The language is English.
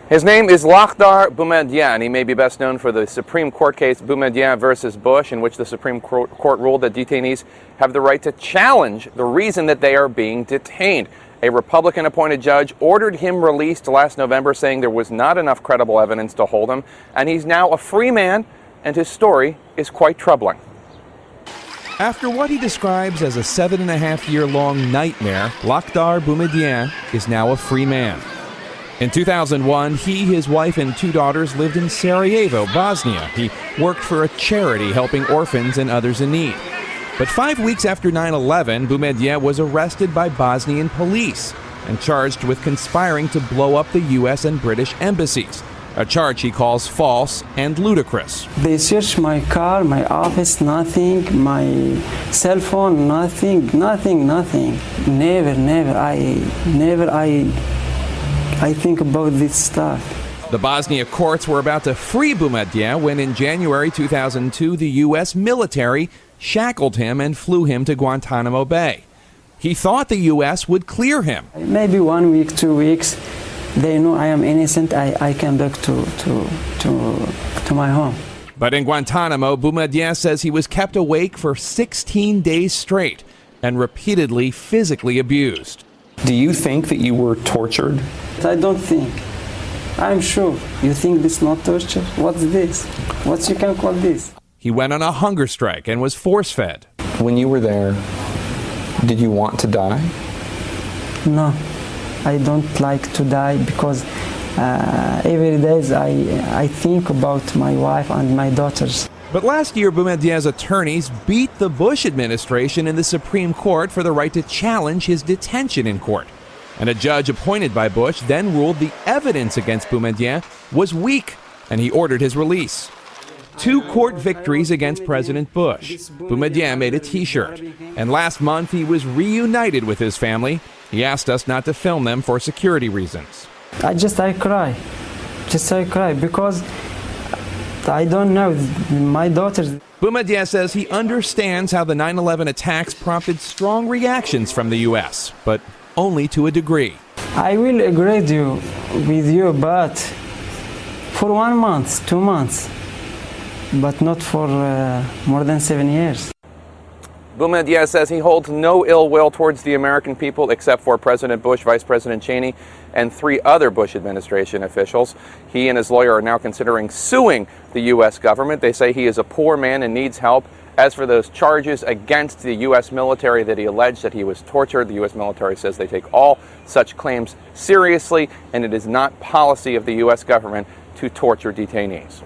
His name is Lakhdar Boumediene. He may be best known for the Supreme Court case Boumediene versus Bush, in which the Supreme Court ruled that detainees have the right to challenge the reason that they are being detained. A Republican-appointed judge ordered him released last November, saying there was not enough credible evidence to hold him, and he's now a free man, and his story is quite troubling. After what he describes as a 7.5-year-long nightmare, Lakhdar Boumediene is now a free man. In 2001, he, his wife, and 2 daughters lived in Sarajevo, Bosnia. He worked for a charity helping orphans and others in need. But 5 weeks after 9/11, Boumediene was arrested by Bosnian police and charged with conspiring to blow up the U.S. and British embassies, a charge he calls false and ludicrous. They searched my car, my office, nothing, my cell phone, nothing. Never, I think about this stuff. The Bosnia courts were about to free Boumediene when in January 2002, the U.S. military shackled him and flew him to Guantanamo Bay. He thought the U.S. would clear him. Maybe 1 week, 2 weeks, they know I am innocent, I come back to my home. But in Guantanamo, Boumediene says he was kept awake for 16 days straight and repeatedly physically abused. Do you think that you were tortured? I don't think. I'm sure. You think this is not torture? What's this? What you can call this? He went on a hunger strike and was force-fed. When you were there, did you want to die? No, I don't like to die because every day I think about my wife and my daughters. But last year, Boumediene's attorneys beat the Bush administration in the Supreme Court for the right to challenge his detention in court. And a judge appointed by Bush then ruled the evidence against Boumediene was weak, and he ordered his release. 2 court victories against President Bush. Boumediene made a T-shirt, and last month he was reunited with his family. He asked us not to film them for security reasons. I cry because I don't know, my daughters. Boumediene says he understands how the 9/11 attacks prompted strong reactions from the U.S., but only to a degree. I will agree with you, but for 1 month, 2 months, but not for more than 7 years. Boumediene says he holds no ill will towards the American people except for President Bush, Vice President Cheney, and 3 other Bush administration officials. He and his lawyer are now considering suing the U.S. government. They say he is a poor man and needs help. As for those charges against the U.S. military that he alleged that he was tortured, the U.S. military says they take all such claims seriously, and it is not policy of the U.S. government to torture detainees.